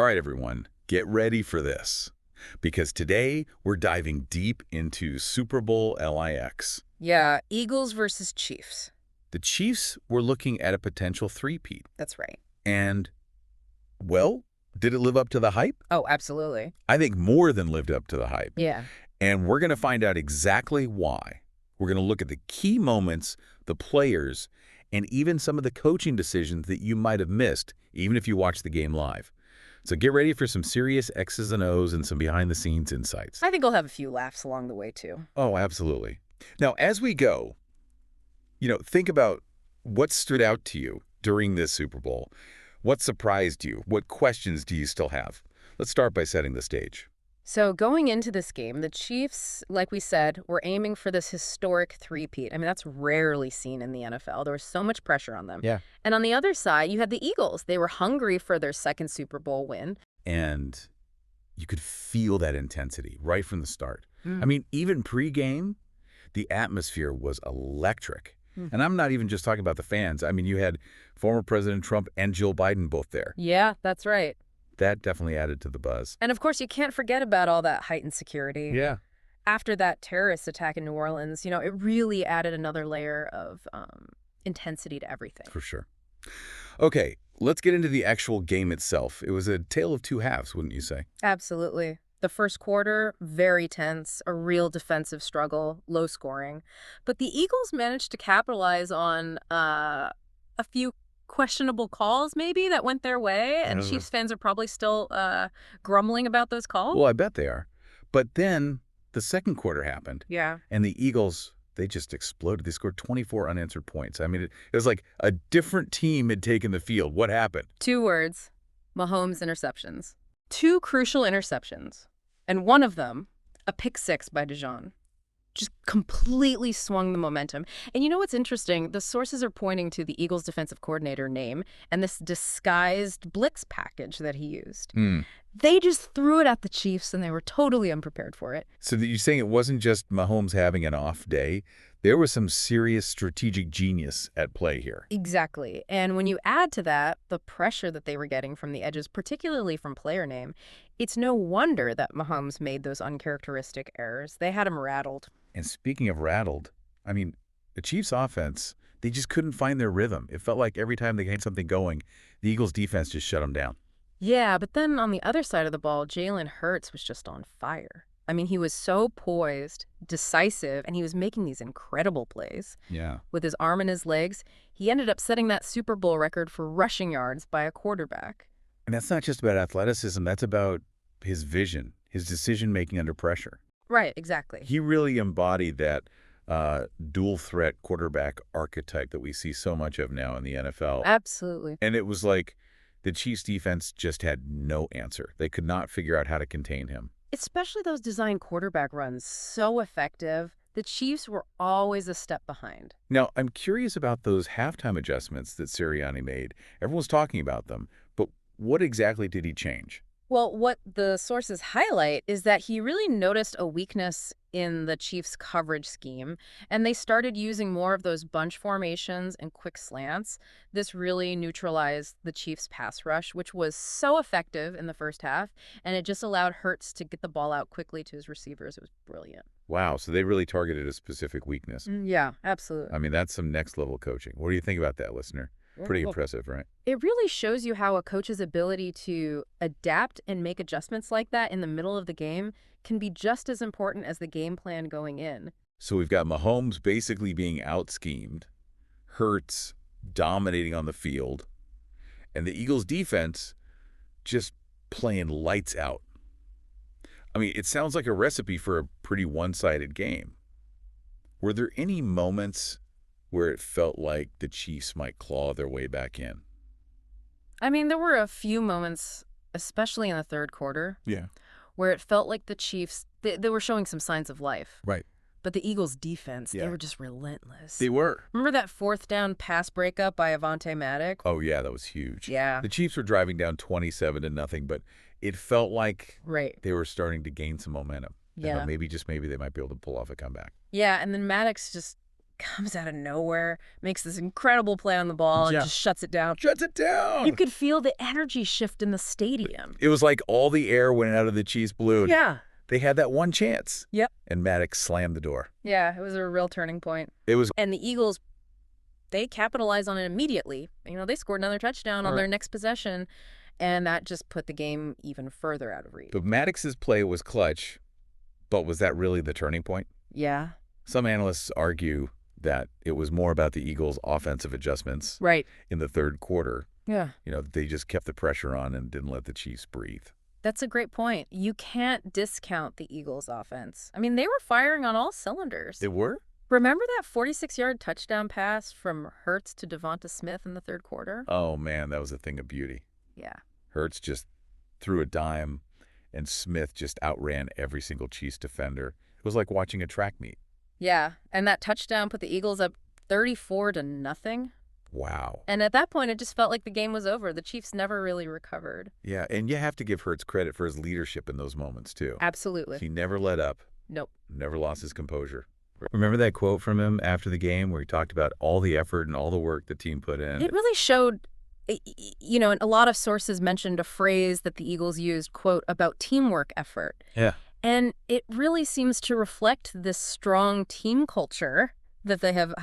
All right, everyone, get ready for this. Because today, we're diving deep into Super Bowl LIX. Yeah, Eagles versus Chiefs. The Chiefs were looking at a potential three-peat. That's right. And, well, did it live up to the hype? Oh, absolutely. I think more than lived up to the hype. Yeah. And we're going to find out exactly why. We're going to look at the key moments, the players, and even some of the coaching decisions that you might have missed, even if you watched the game live. So get ready for some serious X's and O's and some behind-the-scenes insights. I think I'll have a few laughs along the way, too. Oh, absolutely. Now, as we go, think about what stood out to you during this Super Bowl. What surprised you? What questions do you still have? Let's start by setting the stage. So going into this game, the Chiefs, like we said, were aiming for this historic three-peat. I mean, that's rarely seen in the NFL. There was so much pressure on them. Yeah. And on the other side, you had the Eagles. They were hungry for their second Super Bowl win. And you could feel that intensity right from the start. I mean, even pre-game, the atmosphere was electric. And I'm not even just talking about the fans. I mean, you had former President Trump and Jill Biden both there. Yeah, that's right. That definitely added to the buzz. And of course, you can't forget about all that heightened security. Yeah. After that terrorist attack in New Orleans, it really added another layer of intensity to everything. For sure. Okay, let's get into the actual game itself. It was a tale of two halves, wouldn't you say? Absolutely. The first quarter, very tense, a real defensive struggle, low scoring. But the Eagles managed to capitalize on a few questionable calls, maybe, that went their way. And Chiefs fans are probably still grumbling about those calls. Well, I bet they are. But then the second quarter happened. Yeah. And the Eagles, they just exploded. They scored 24 unanswered points. I mean, it was like a different team had taken the field. What happened? 2 words: Mahomes interceptions. 2 crucial interceptions. And one of them, a pick six by DeJean, just completely swung the momentum. And you know what's interesting? The sources are pointing to the Eagles defensive coordinator name and this disguised blitz package that he used. They just threw it at the Chiefs, and they were totally unprepared for it. So you're saying it wasn't just Mahomes having an off day. There was some serious strategic genius at play here. Exactly. And when you add to that the pressure that they were getting from the edges, particularly from player name, it's no wonder that Mahomes made those uncharacteristic errors. They had him rattled. And speaking of rattled, I mean, the Chiefs' offense, they just couldn't find their rhythm. It felt like every time they had something going, the Eagles' defense just shut them down. Yeah, but then on the other side of the ball, Jalen Hurts was just on fire. I mean, he was so poised, decisive, and he was making these incredible plays. Yeah. With his arm and his legs, he ended up setting that Super Bowl record for rushing yards by a quarterback. And that's not just about athleticism. That's about his vision, his decision-making under pressure. Right, exactly. He really embodied that dual-threat quarterback archetype that we see so much of now in the NFL. Absolutely. And it was like the Chiefs' defense just had no answer. They could not figure out how to contain him. Especially those design quarterback runs, so effective. The Chiefs were always a step behind. Now, I'm curious about those halftime adjustments that Sirianni made. Everyone's talking about them, but what exactly did he change? Well, what the sources highlight is that he really noticed a weakness in the Chiefs' coverage scheme, and they started using more of those bunch formations and quick slants. This really neutralized the Chiefs' pass rush, which was so effective in the first half, and it just allowed Hurts to get the ball out quickly to his receivers. It was brilliant. Wow, so they really targeted a specific weakness. Yeah, absolutely. I mean, that's some next-level coaching. What do you think about that, listener? Pretty impressive, right? It really shows you how a coach's ability to adapt and make adjustments like that in the middle of the game can be just as important as the game plan going in. So we've got Mahomes basically being out-schemed, Hurts dominating on the field, and the Eagles' defense just playing lights out. I mean, it sounds like a recipe for a pretty one-sided game. Were there any moments where it felt like the Chiefs might claw their way back in? I mean, there were a few moments, especially in the third quarter, where it felt like the Chiefs, they were showing some signs of life. Right. But the Eagles' defense, they were just relentless. They were. Remember that fourth down pass breakup by Avonte Maddox? Oh, yeah, that was huge. Yeah. The Chiefs were driving down 27-0, but it felt like they were starting to gain some momentum. Yeah. Maybe they might be able to pull off a comeback. Yeah, and then Maddox just comes out of nowhere, makes this incredible play on the ball, and just shuts it down. Shuts it down! You could feel the energy shift in the stadium. It was like all the air went out of the Chiefs' balloon. Yeah. They had that one chance. Yep. And Maddox slammed the door. Yeah, it was a real turning point. It was. And the Eagles, they capitalized on it immediately. They scored another touchdown on their next possession, and that just put the game even further out of reach. But Maddox's play was clutch, but was that really the turning point? Yeah. Some analysts argue that it was more about the Eagles' offensive adjustments in the third quarter. Yeah. They just kept the pressure on and didn't let the Chiefs breathe. That's a great point. You can't discount the Eagles' offense. They were firing on all cylinders. They were? Remember that 46-yard touchdown pass from Hurts to Devonta Smith in the third quarter? Oh, man, that was a thing of beauty. Yeah. Hurts just threw a dime, and Smith just outran every single Chiefs defender. It was like watching a track meet. Yeah, and that touchdown put the Eagles up 34-0. Wow. And at that point, it just felt like the game was over. The Chiefs never really recovered. Yeah, and you have to give Hurts credit for his leadership in those moments, too. Absolutely. He never let up. Nope. Never lost his composure. Remember that quote from him after the game where he talked about all the effort and all the work the team put in? It really showed, and a lot of sources mentioned a phrase that the Eagles used, quote, about teamwork effort. Yeah. And it really seems to reflect this strong team culture that they have,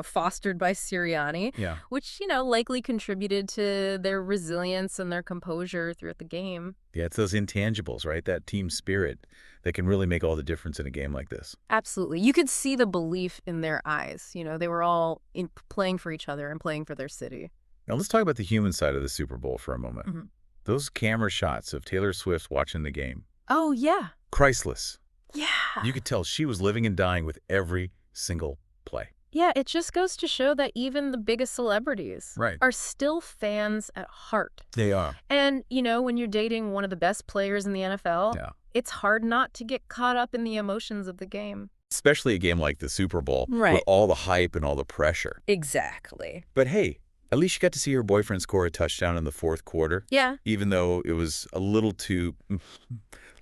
fostered by Sirianni, which, likely contributed to their resilience and their composure throughout the game. Yeah, it's those intangibles, right? That team spirit that can really make all the difference in a game like this. Absolutely. You could see the belief in their eyes. They were all playing for each other and playing for their city. Now, let's talk about the human side of the Super Bowl for a moment. Mm-hmm. Those camera shots of Taylor Swift watching the game. Oh, yeah. Priceless. Yeah. You could tell she was living and dying with every single play. Yeah, it just goes to show that even the biggest celebrities are still fans at heart. They are. And, when you're dating one of the best players in the NFL, it's hard not to get caught up in the emotions of the game. Especially a game like the Super Bowl with all the hype and all the pressure. Exactly. But hey, at least you got to see your boyfriend score a touchdown in the fourth quarter. Yeah. Even though it was a little too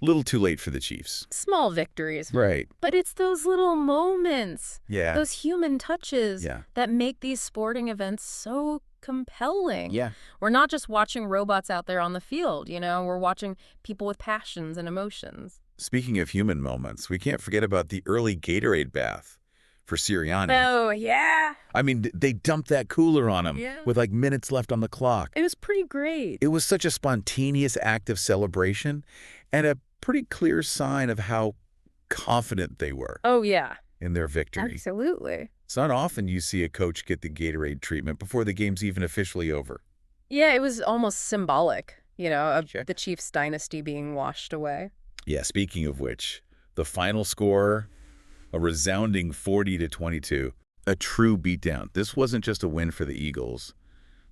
late for the Chiefs. Small victories. Right. But it's those little moments, those human touches that make these sporting events so compelling. Yeah. We're not just watching robots out there on the field, we're watching people with passions and emotions. Speaking of human moments, we can't forget about the early Gatorade bath for Sirianni. Oh, yeah. They dumped that cooler on him with minutes left on the clock. It was pretty great. It was such a spontaneous act of celebration and a pretty clear sign of how confident they were. Oh, yeah. In their victory. Absolutely. It's not often you see a coach get the Gatorade treatment before the game's even officially over. Yeah, it was almost symbolic, of the Chiefs' dynasty being washed away. Yeah, speaking of which, the final score, a resounding 40-22, a true beatdown. This wasn't just a win for the Eagles.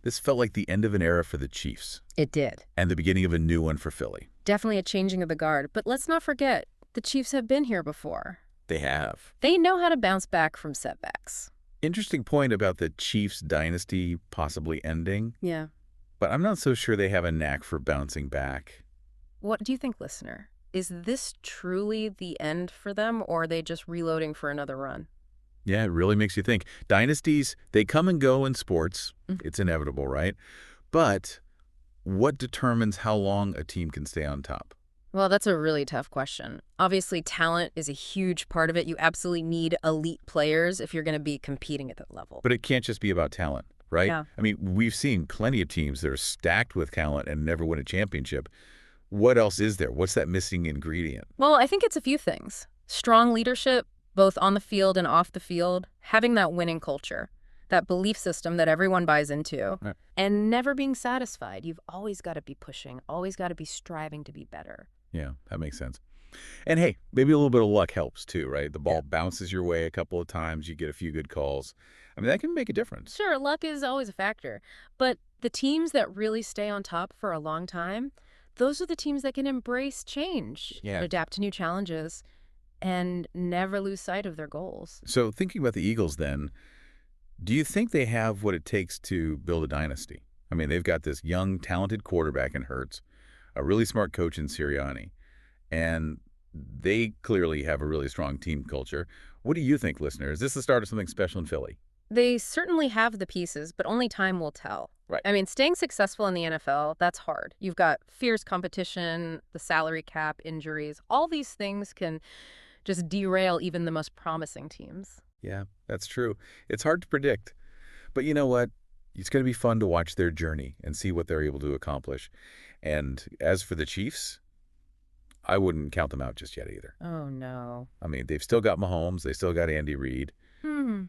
This felt like the end of an era for the Chiefs. It did. And the beginning of a new one for Philly. Definitely a changing of the guard. But let's not forget, the Chiefs have been here before. They have. They know how to bounce back from setbacks. Interesting point about the Chiefs dynasty possibly ending. Yeah. But I'm not so sure they have a knack for bouncing back. What do you think, listener? Is this truly the end for them, or are they just reloading for another run? Yeah, it really makes you think. Dynasties, they come and go in sports. It's inevitable, right? But what determines how long a team can stay on top? Well, that's a really tough question. Obviously, talent is a huge part of it. You absolutely need elite players if you're going to be competing at that level. But it can't just be about talent, right? Yeah. We've seen plenty of teams that are stacked with talent and never win a championship. What else is there? What's that missing ingredient? Well, I think it's a few things. Strong leadership, both on the field and off the field, having that winning culture, that belief system that everyone buys into, and never being satisfied. You've always got to be pushing, always got to be striving to be better. Yeah, that makes sense. And hey, maybe a little bit of luck helps too, right? The ball bounces your way a couple of times, you get a few good calls. That can make a difference. Sure, luck is always a factor. But the teams that really stay on top for a long time, those are the teams that can embrace change, adapt to new challenges, and never lose sight of their goals. So thinking about the Eagles then, do you think they have what it takes to build a dynasty? They've got this young, talented quarterback in Hurts, a really smart coach in Sirianni, and they clearly have a really strong team culture. What do you think, listener? Is this the start of something special in Philly? They certainly have the pieces, but only time will tell. Right. I mean, staying successful in the NFL, that's hard. You've got fierce competition, the salary cap, injuries. All these things can just derail even the most promising teams. Yeah, that's true. It's hard to predict. But you know what? It's going to be fun to watch their journey and see what they're able to accomplish. And as for the Chiefs, I wouldn't count them out just yet either. Oh, no. I mean, they've still got Mahomes, they still got Andy Reid,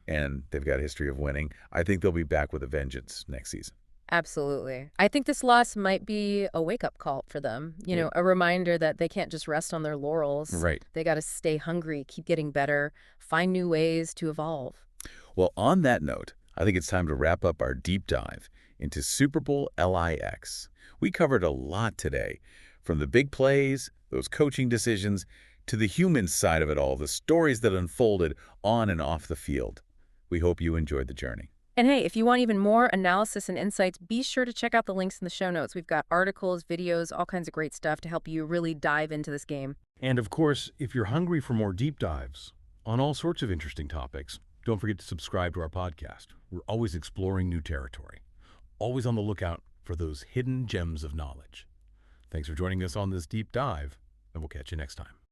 and they've got a history of winning. I think they'll be back with a vengeance next season. Absolutely. I think this loss might be a wake-up call for them. You know, a reminder that they can't just rest on their laurels. Right. They got to stay hungry, keep getting better, find new ways to evolve. Well, on that note, I think it's time to wrap up our deep dive into Super Bowl LIX. We covered a lot today, from the big plays, those coaching decisions, to the human side of it all, the stories that unfolded on and off the field. We hope you enjoyed the journey. And hey, if you want even more analysis and insights, be sure to check out the links in the show notes. We've got articles, videos, all kinds of great stuff to help you really dive into this game. And of course, if you're hungry for more deep dives on all sorts of interesting topics, don't forget to subscribe to our podcast. We're always exploring new territory, always on the lookout for those hidden gems of knowledge. Thanks for joining us on this deep dive, and we'll catch you next time.